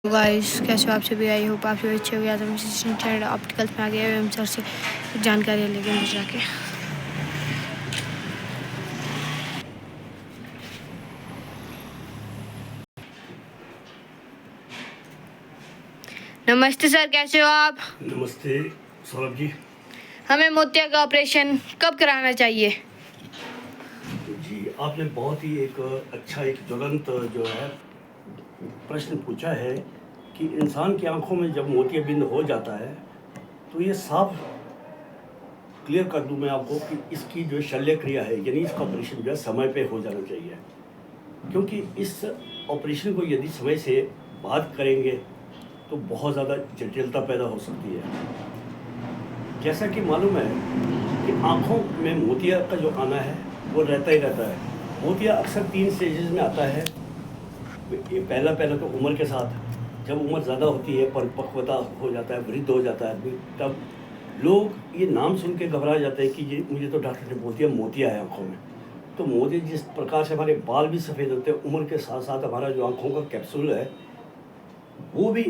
Guys कैसे हो आप सभी। आई होप आप सभी अच्छे हो गया। तो हम चैनल ऑप्टिकल्स में आ गए हम सर से जानकारी लेंगे अंदर जाके। नमस्ते सर, कैसे हो आप? नमस्ते सौरभ जी। हमें मोतिया का ऑपरेशन कब कराना चाहिए? जी, आपने बहुत ही एक अच्छा एक ज्वलंत जो है प्रश्न पूछा है कि इंसान की आंखों में जब मोतियाबिंद हो जाता है तो ये साफ क्लियर कर दूं मैं आपको कि इसकी जो शल्य क्रिया है यानी इसका ऑपरेशन जो है समय पे हो जाना चाहिए, क्योंकि इस ऑपरेशन को यदि समय से बाद करेंगे तो बहुत ज़्यादा जटिलता पैदा हो सकती है। जैसा कि मालूम है कि आँखों में मोतिया का जो आना है वो रहता ही रहता है। मोतिया अक्सर 3 स्टेजेस में आता है। ये पहला तो उम्र के साथ, जब उम्र ज़्यादा होती है, परिपक्वता हो जाता है, वृद्ध हो जाता है आदमी, तब लोग ये नाम सुन के घबरा जाते हैं कि ये मुझे तो डॉक्टर ने बोल दिया मोतिया है आँखों में। तो मोतिया जिस प्रकार से हमारे बाल भी सफ़ेद होते हैं, उम्र के साथ साथ हमारा जो आँखों का कैप्सूल है वो भी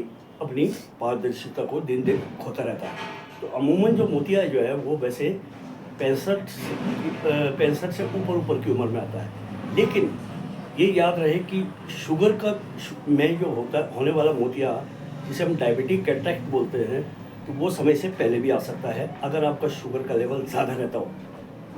अपनी पारदर्शिता को दिन दिन खोता रहता है। तो अमूमन जो मोतिया जो है वो वैसे 65 से ऊपर की उम्र में आता है। लेकिन ये याद रहे कि शुगर का में जो होने वाला मोतिया, जिसे हम डायबिटिक कैटरेक्ट बोलते हैं, तो वो समय से पहले भी आ सकता है अगर आपका शुगर का लेवल ज़्यादा रहता हो।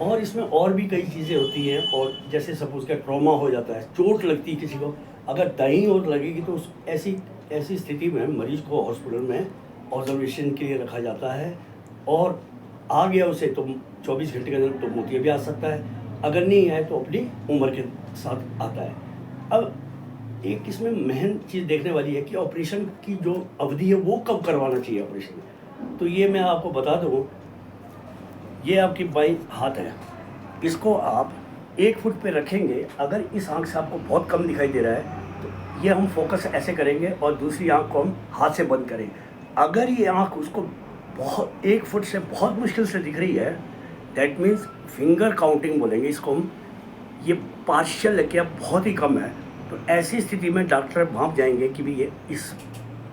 और इसमें और भी कई चीज़ें होती हैं, और जैसे सपोज़ का ट्रॉमा हो जाता है, चोट लगती है किसी को, अगर दाईं ओर लगेगी तो उस ऐसी स्थिति में मरीज़ को हॉस्पिटल में ऑब्जर्वेशन के लिए रखा जाता है, और आ गया उसे तो 24 घंटे के अंदर तो मोतिया भी आ सकता है, अगर नहीं आए तो अपनी उम्र के साथ आता है। अब एक इसमें महन चीज़ देखने वाली है कि ऑपरेशन की जो अवधि है वो कब करवाना चाहिए ऑपरेशन। तो ये मैं आपको बता दूँ, ये आपकी बाई हाथ है, इसको आप 1 फुट पे रखेंगे। अगर इस आँख से आपको बहुत कम दिखाई दे रहा है तो ये हम फोकस ऐसे करेंगे और दूसरी आँख को हम हाथ से बंद करेंगे। अगर ये आँख उसको बहुत 1 फुट से बहुत मुश्किल से दिख रही है, दैट मीन्स फिंगर काउंटिंग बोलेंगे इसको हम, ये पार्शियल है क्या बहुत ही कम है, तो ऐसी स्थिति में डॉक्टर भांप जाएंगे कि भी ये इस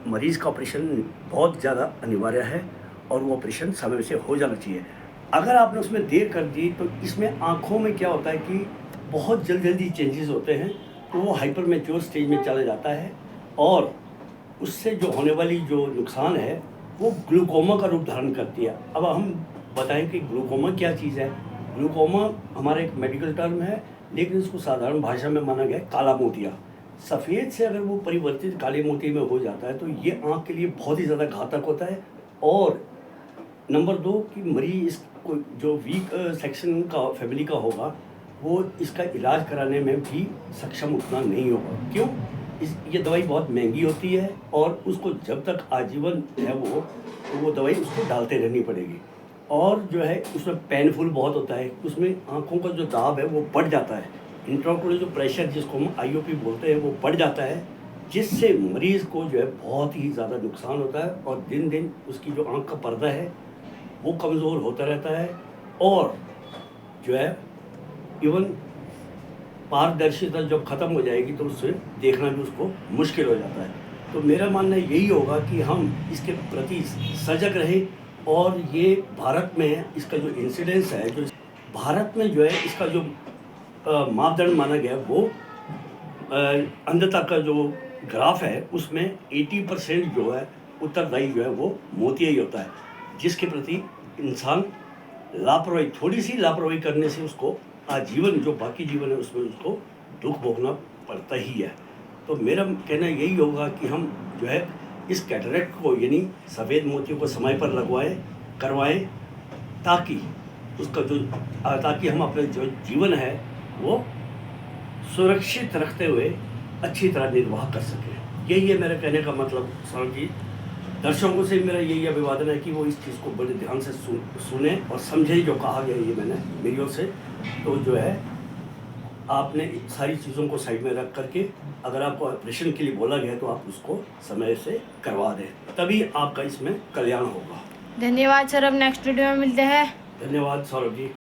मरीज़ का ऑपरेशन बहुत ज़्यादा अनिवार्य है और वो ऑपरेशन समय से हो जाना चाहिए। अगर आपने उसमें देर कर दी तो इसमें आँखों में क्या होता है कि बहुत जल्दी चेंजेस होते हैं, तो वो हाइपर मैच्योर स्टेज में चला जाता है, और उससे जो होने वाली जो नुकसान है वो ग्लूकोमा का रूप धारण करती है। अब हम बताएं कि ग्लूकोमा क्या चीज़ है। ग्लूकोमा हमारा एक मेडिकल टर्म है, लेकिन इसको साधारण भाषा में माना गया काला मोतिया। सफ़ेद से अगर वो परिवर्तित काले मोती में हो जाता है तो ये आँख के लिए बहुत ही ज़्यादा घातक होता है। और नंबर 2 कि मरीज इसको जो वीक सेक्शन का फैमिली का होगा वो इसका इलाज कराने में भी सक्षम उतना नहीं होगा। क्यों? ये दवाई बहुत महंगी होती है, और उसको जब तक आजीवन है वो दवाई उसको डालते रहनी पड़ेगी, और जो है उसमें पेनफुल बहुत होता है, उसमें आँखों का जो दाब है वो बढ़ जाता है, इंट्राओकुलर जो प्रेशर जिसको हम आईओपी बोलते हैं वो बढ़ जाता है, जिससे मरीज़ को जो है बहुत ही ज़्यादा नुकसान होता है, और दिन दिन उसकी जो आँख का पर्दा है वो कमज़ोर होता रहता है, और जो है इवन पारदर्शिता जब ख़त्म हो जाएगी तो उससे देखना भी उसको मुश्किल हो जाता है। तो मेरा मानना यही होगा कि हम इसके प्रति सजग रहें, और ये भारत में इसका जो इंसिडेंस है, जो भारत में जो है इसका जो मापदंड माना गया वो अंधता का जो ग्राफ है उसमें 80% जो है उत्तरदायी जो है वो मोतिया ही होता है, जिसके प्रति इंसान लापरवाही, थोड़ी सी लापरवाही करने से उसको आजीवन जो बाकी जीवन है उसमें उसको दुख भोगना पड़ता ही है। तो मेरा कहना यही होगा कि हम जो है इस कैटरेक्ट को यानी सफ़ेद मोतियों को समय पर करवाएं, ताकि उसका जो ताकि हम अपने जो जीवन है वो सुरक्षित रखते हुए अच्छी तरह निर्वाह कर सकें। यही है मेरे कहने का मतलब सौरभ जी। दर्शकों से मेरा यही अभिवादन है कि वो इस चीज़ को बड़े ध्यान से सुने और समझे जो कहा गया ये मैंने मेरी ओर से। तो जो है आपने सारी चीज़ों को साइड में रख करके अगर आपको ऑपरेशन के लिए बोला गया तो आप उसको समय से करवा दें, तभी आपका इसमें कल्याण होगा। धन्यवाद सर, अब नेक्स्ट वीडियो में मिलते हैं। धन्यवाद सौरभ जी।